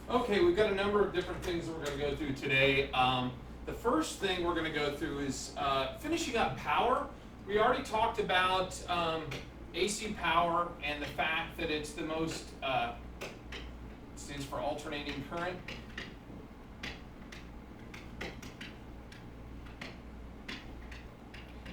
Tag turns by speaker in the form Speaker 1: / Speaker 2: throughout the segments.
Speaker 1: Okay, we've got a number of different things that we're going to go through today. The first thing we're going to go through is finishing up power. We already talked about AC power and the fact that it's the most, stands for alternating current.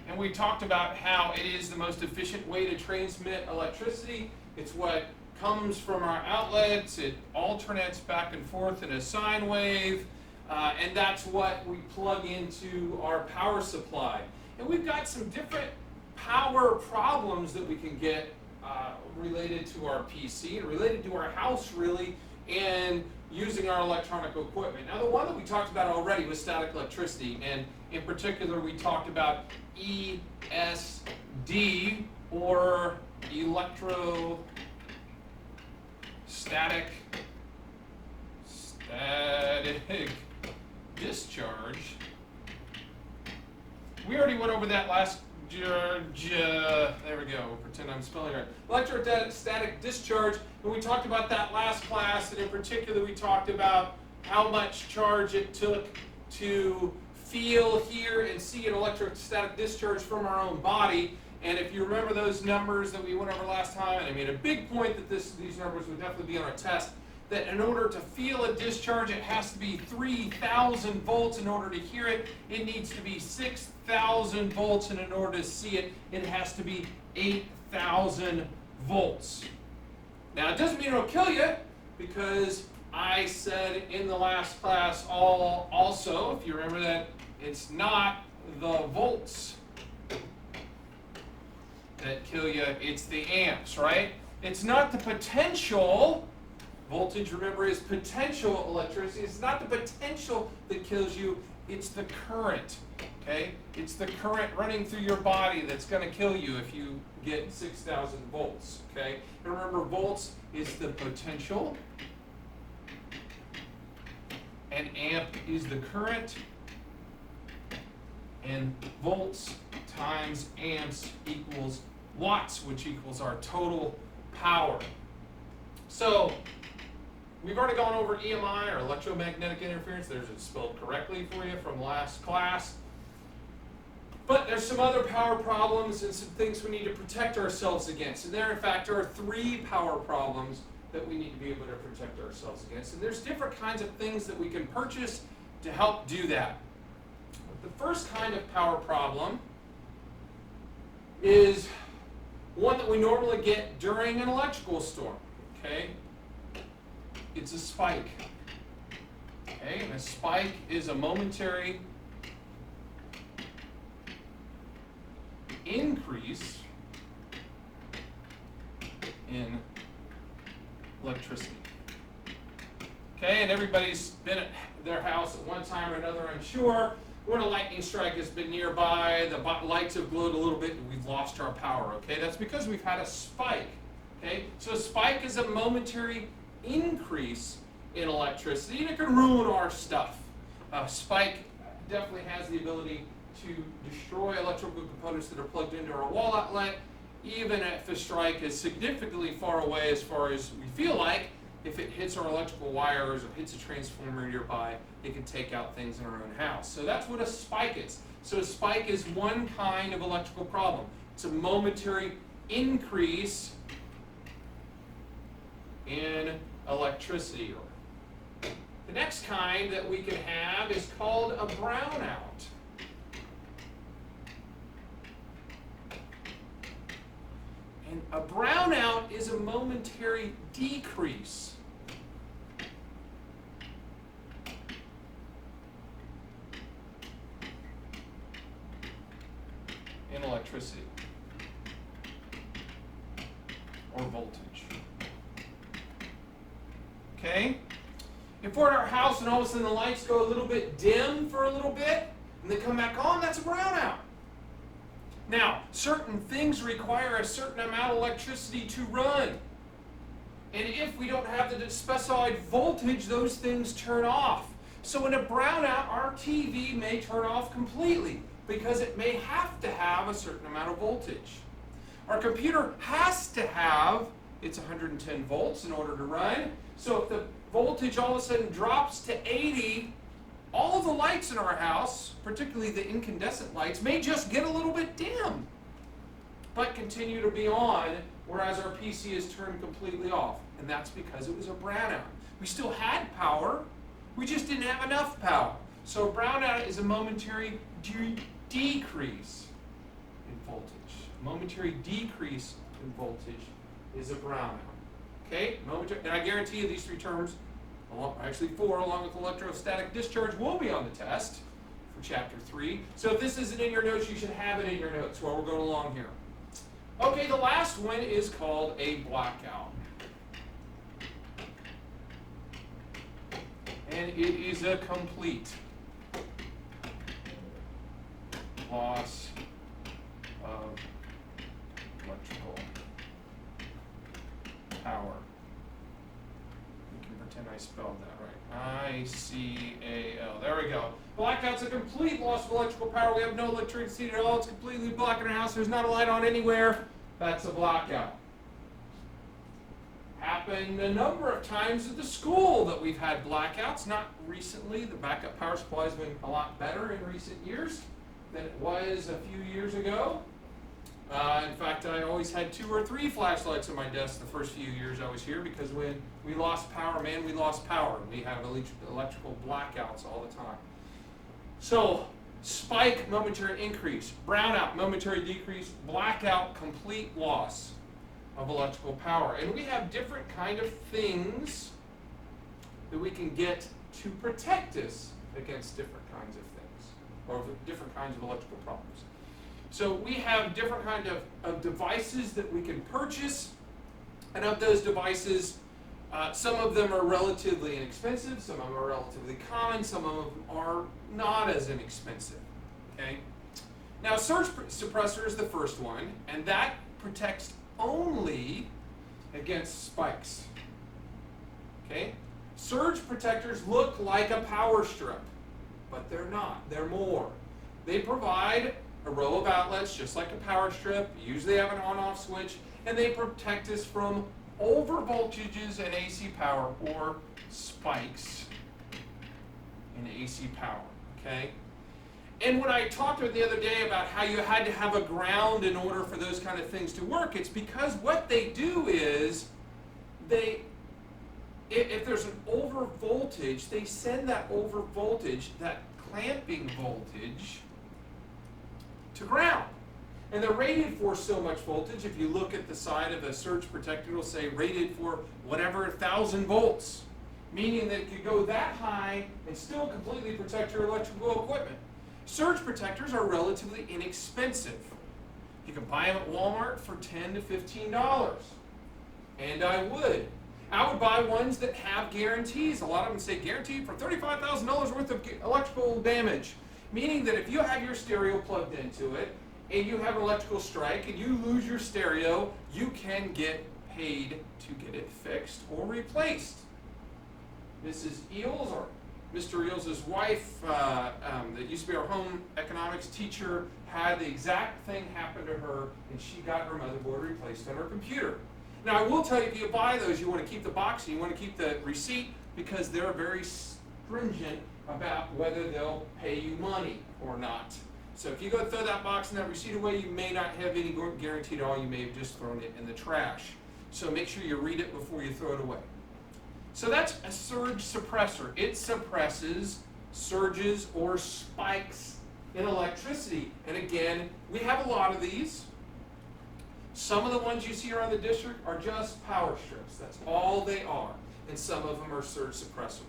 Speaker 1: And we talked about how it is the most efficient way to transmit electricity. It's what comes from our outlets. It alternates back and forth in a sine wave. And that's what we plug into our power supply. And we've got some different power problems that we can get related to our PC and related to our house, really, and using our electronic equipment. Now, the one that we talked about already was static electricity, and in particular, we talked about ESD, or electrostatic discharge. We already went over that last. There we go. Pretend I'm spelling right. Electrostatic discharge. When we talked about that last class, and in particular, we talked about how much charge it took to feel, hear, and see an electrostatic discharge from our own body. And if you remember those numbers that we went over last time, and I made a big point that these numbers would definitely be on our test, that in order to feel a discharge, it has to be 3,000 volts. In order to hear it, it needs to be 6,000 volts. And in order to see it, it has to be 8,000 volts. Now, it doesn't mean it'll kill you, because I said in the last class also, if you remember, that it's not the volts that kill you, it's the amps, right? It's not the potential. Voltage, remember, is potential electricity. It's not the potential that kills you, it's the current, okay? It's the current running through your body that's going to kill you if you get 6,000 volts, okay? And remember, volts is the potential, and amp is the current, and volts times amps equals watts, which equals our total power. So, we've already gone over EMI, or electromagnetic interference. There's it spelled correctly for you from last class. But there's some other power problems and some things we need to protect ourselves against. And there, in fact, are 3 power problems that we need to be able to protect ourselves against. And there's different kinds of things that we can purchase to help do that. The first kind of power problem is one that we normally get during an electrical storm, okay? It's a spike. Okay, and a spike is a momentary increase in electricity. Okay, and everybody's been at their house at one time or another, I'm sure. When a lightning strike has been nearby, the lights have glowed a little bit, and we've lost our power. Okay, that's because we've had a spike. Okay, so a spike is a momentary increase in electricity, and it can ruin our stuff. A spike definitely has the ability to destroy electrical components that are plugged into our wall outlet, even if a strike is significantly far away as far as we feel like. If it hits our electrical wires or hits a transformer nearby, it can take out things in our own house. So that's what a spike is. So a spike is one kind of electrical problem. It's a momentary increase in electricity. The next kind that we can have is called a brownout. And a brownout is a momentary decrease in electricity or voltage. Okay? If we're at our house and all of a sudden the lights go a little bit dim for a little bit and they come back on, that's a brownout. Now, certain things require a certain amount of electricity to run. And if we don't have the specified voltage, those things turn off. So in a brownout, our TV may turn off completely because it may have to have a certain amount of voltage. Our computer has to have it's 110 volts in order to run. So if the voltage all of a sudden drops to 80, all of the lights in our house, particularly the incandescent lights, may just get a little bit dim, but continue to be on, whereas our PC is turned completely off. And that's because it was a brownout. We still had power, we just didn't have enough power. So a brownout is a momentary decrease in voltage. A momentary decrease in voltage is a brownout. Okay? And I guarantee you these three terms, actually four, along with electrostatic discharge, will be on the test for Chapter 3. So if this isn't in your notes, you should have it in your notes while we're going along here. Okay, the last one is called a blackout. And it is a complete loss of electrical power. We can pretend I spelled that right. I-C-A-L. There we go. Blackout's a complete loss of electrical power. We have no electricity at all. It's completely black in our house. There's not a light on anywhere. That's a blackout. Happened a number of times at the school that we've had blackouts. Not recently. The backup power supply has been a lot better in recent years than it was a few years ago. In fact, I always had 2 or 3 flashlights on my desk the first few years I was here, because when we lost power, man, we lost power. We have electrical blackouts all the time. So, spike, momentary increase. Brownout, momentary decrease. Blackout, complete loss of electrical power. And we have different kind of things that we can get to protect us against different kinds of things, or different kinds of electrical problems. So we have different kind of devices that we can purchase, and of those devices, some of them are relatively inexpensive, some of them are relatively common, some of them are not as inexpensive. Okay? Now, surge suppressor is the first one, and that protects only against spikes. Okay? Surge protectors look like a power strip, but they're not. They're more. They provide a row of outlets, just like a power strip. Usually have an on-off switch, and they protect us from over voltages in AC power, or spikes in AC power. Okay? And when I talked the other day about how you had to have a ground in order for those kind of things to work, it's because what they do is if there's an over voltage, they send that over voltage, that clamping voltage, to ground. And they're rated for so much voltage. If you look at the side of a surge protector, it'll say rated for whatever 1,000 volts, meaning that it could go that high and still completely protect your electrical equipment. Surge protectors are relatively inexpensive. You can buy them at Walmart for $10 to $15. And I would buy ones that have guarantees. A lot of them say guaranteed for $35,000 worth of electrical damage. Meaning that if you have your stereo plugged into it, and you have an electrical strike, and you lose your stereo, you can get paid to get it fixed or replaced. Mrs. Eels, or Mr. Eels' wife, that used to be our home economics teacher, had the exact thing happen to her, and she got her motherboard replaced on her computer. Now, I will tell you, if you buy those, you want to keep the box, and you want to keep the receipt, because they're very stringent about whether they'll pay you money or not. So if you go throw that box and that receipt away, you may not have any guarantee at all. You may have just thrown it in the trash. So make sure you read it before you throw it away. So that's a surge suppressor. It suppresses surges or spikes in electricity. And again, we have a lot of these. Some of the ones you see around the district are just power strips. That's all they are. And some of them are surge suppressors.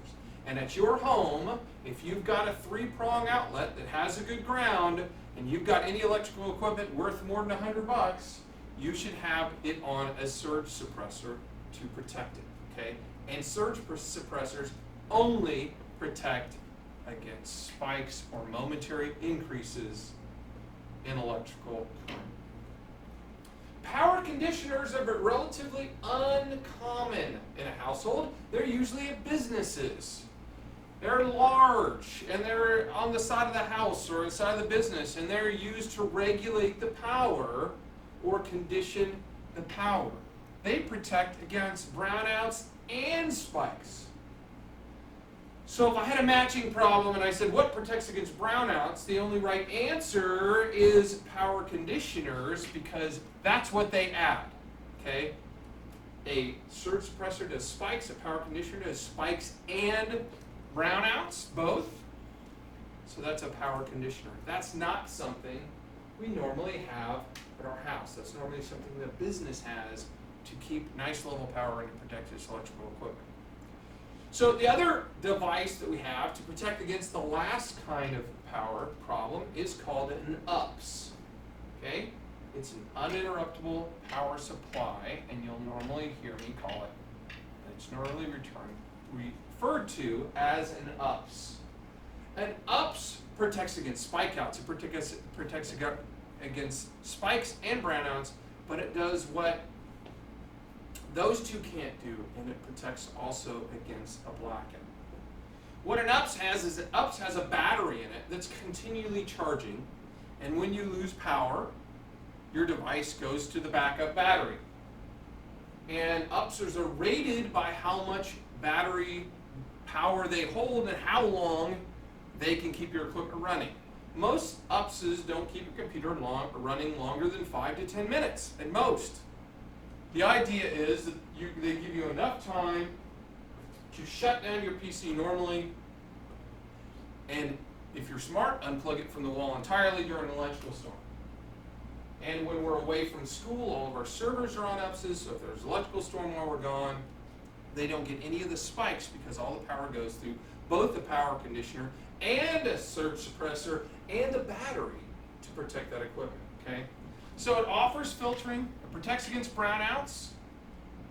Speaker 1: And at your home, if you've got a 3-prong outlet that has a good ground, and you've got any electrical equipment worth more than $100, you should have it on a surge suppressor to protect it. Okay? And surge suppressors only protect against spikes or momentary increases in electrical current. Power conditioners are relatively uncommon in a household. They're usually at businesses. They're large, and they're on the side of the house or inside of the business, and they're used to regulate the power or condition the power. they protect against brownouts and spikes. So if I had a matching problem and I said, what protects against brownouts? The only right answer is power conditioners, because that's what they add, okay? A surge suppressor does spikes, a power conditioner does spikes and brownouts, both. So that's a power conditioner. That's not something we normally have at our house. That's normally something that a business has to keep nice level power and to protect its electrical equipment. So the other device that we have to protect against the last kind of power problem is called an UPS. Okay? It's an uninterruptible power supply, and you'll normally hear me call it, it's normally referred to as an UPS. An UPS protects against spike outs. It protects against spikes and brownouts, but it does what those two can't do, and it protects also against a blackout. What an UPS has is an UPS has a battery in it that's continually charging, and when you lose power, your device goes to the backup battery. And UPSers are rated by how much battery power they hold and how long they can keep your equipment running. Most UPSs don't keep your computer running longer than 5 to 10 minutes at most. The idea is that they give you enough time to shut down your PC normally, and if you're smart, unplug it from the wall entirely during an electrical storm. And when we're away from school, all of our servers are on UPSs, so if there's an electrical storm while we're gone, they don't get any of the spikes because all the power goes through both the power conditioner and a surge suppressor and a battery to protect that equipment, okay? So it offers filtering, it protects against brownouts,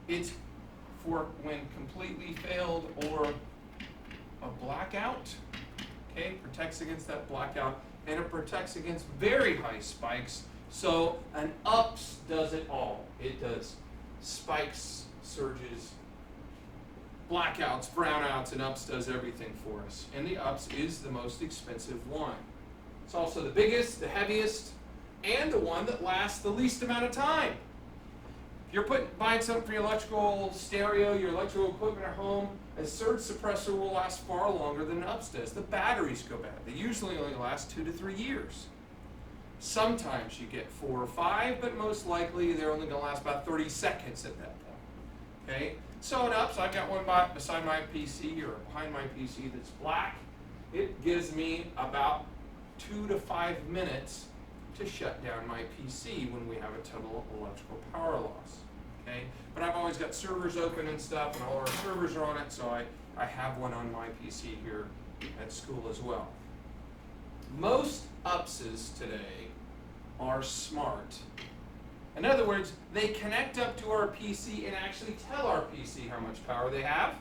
Speaker 1: it's for when completely failed or a blackout, okay? Protects against that blackout, and it protects against very high spikes. So an UPS does it all. It does spikes, surges, blackouts, brownouts, and UPS does everything for us. And the UPS is the most expensive one. It's also the biggest, the heaviest, and the one that lasts the least amount of time. If you're buying something for your electrical stereo, your electrical equipment at home, a surge suppressor will last far longer than an UPS does. The batteries go bad. They usually only last 2 to 3 years. Sometimes you get 4 or 5, but most likely they're only going to last about 30 seconds at that point. Okay? So an UPS, I've got one beside my PC or behind my PC that's black. It gives me about 2 to 5 minutes to shut down my PC when we have a total electrical power loss. Okay? But I've always got servers open and stuff, and all our servers are on it, so I have one on my PC here at school as well. Most UPSs today are smart. In other words, they connect up to our PC and actually tell our PC how much power they have.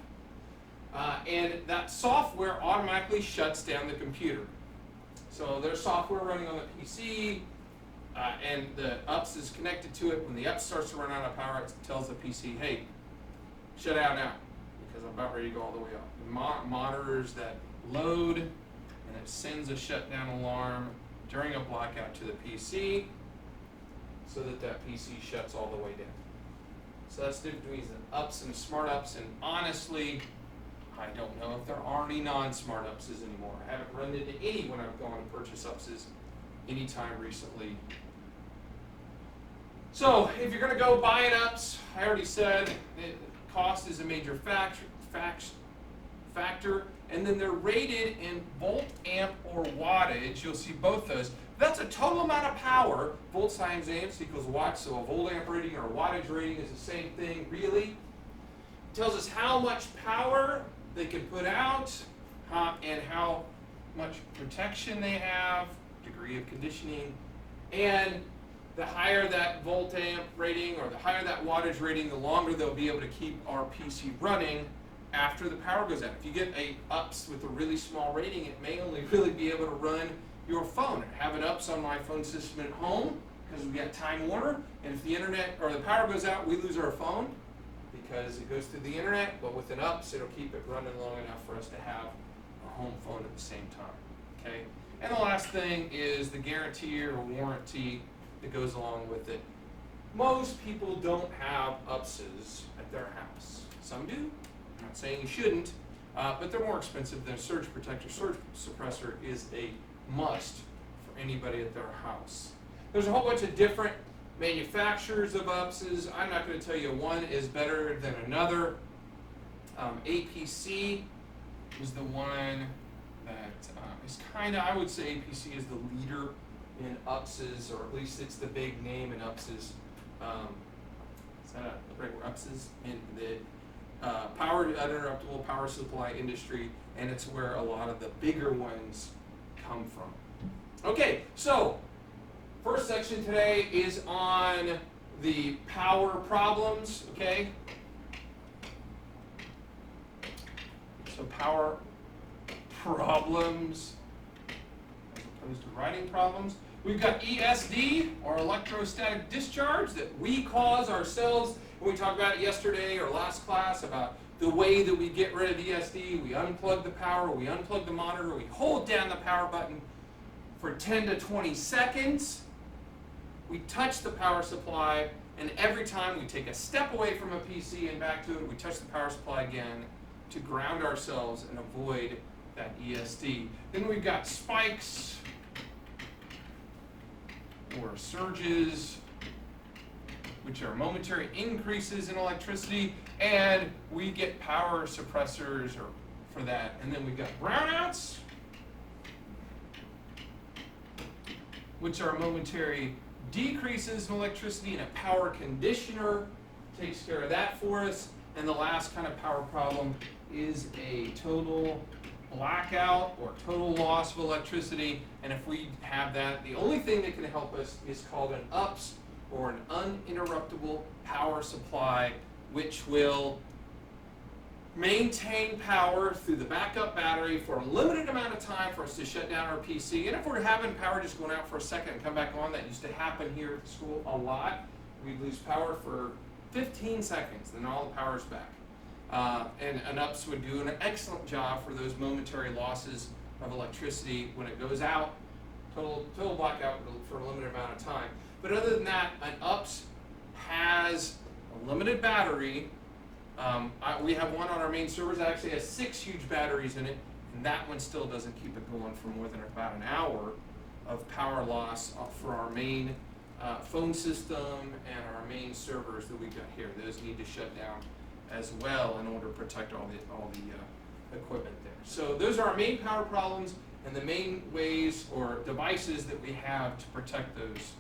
Speaker 1: And that software automatically shuts down the computer. So there's software running on the PC, and the UPS is connected to it. When the UPS starts to run out of power, it tells the PC, hey, shut out now, because I'm about ready to go all the way up. It monitors that load, and it sends a shutdown alarm during a blackout to the PC, so that PC shuts all the way down. So that's the difference between the UPS and smart UPS, and honestly, I don't know if there are any non-smart UPSs anymore. I haven't run into any when I've gone to purchase UPSs anytime recently. So if you're going to go buy an UPS, I already said cost is a major factor, and then they're rated in volt, amp, or wattage. You'll see both those. That's a total amount of power. Volts times amps equals watts, so a volt amp rating or a wattage rating is the same thing, really. It tells us how much power they can put out, and how much protection they have, degree of conditioning, and the higher that volt amp rating or the higher that wattage rating, the longer they'll be able to keep our PC running after the power goes out. If you get a UPS with a really small rating, it may only really be able to run your phone. I have an UPS on my phone system at home because we got Time Warner, and if the internet or the power goes out, we lose our phone because it goes through the internet, but with an UPS, it'll keep it running long enough for us to have a home phone at the same time, okay? And the last thing is the guarantee or warranty that goes along with it. most people don't have UPSs at their house. Some do. I'm not saying you shouldn't, but they're more expensive than a surge protector. Surge suppressor is a must for anybody at their house. There's a whole bunch of different manufacturers of UPSs. I'm not going to tell you one is better than another. APC is the one that is kind of, I would say APC is the leader in UPSs, or at least it's the big name in UPSs. Is that a right word? UPSs in the uninterruptible power supply industry, and it's where a lot of the bigger ones come from. Okay, so first section today is on the power problems, okay? So power problems as opposed to writing problems. We've got ESD, or electrostatic discharge, that we cause ourselves. We talked about it yesterday or last class about the way that we get rid of ESD. We unplug the power, we unplug the monitor, we hold down the power button for 10 to 20 seconds. We touch the power supply, and every time we take a step away from a PC and back to it, we touch the power supply again to ground ourselves and avoid that ESD. Then we've got spikes or surges, which are momentary increases in electricity, and we get power suppressors for that. And then we've got brownouts, which are momentary decreases in electricity, and a power conditioner takes care of that for us. And the last kind of power problem is a total blackout or total loss of electricity. And if we have that, the only thing that can help us is called an UPS, or an uninterruptible power supply, which will maintain power through the backup battery for a limited amount of time for us to shut down our PC. And if we're having power just going out for a second and come back on, that used to happen here at school a lot. We'd lose power for 15 seconds, then all the power's back. And an UPS would do an excellent job for those momentary losses of electricity when it goes out, total blackout for a limited amount of time. But other than that, an UPS has a limited battery. We have one on our main servers that actually has 6 huge batteries in it, and that one still doesn't keep it going for more than about an hour of power loss for our main phone system and our main servers that we've got here. Those need to shut down as well in order to protect all the equipment there. So those are our main power problems and the main ways or devices that we have to protect those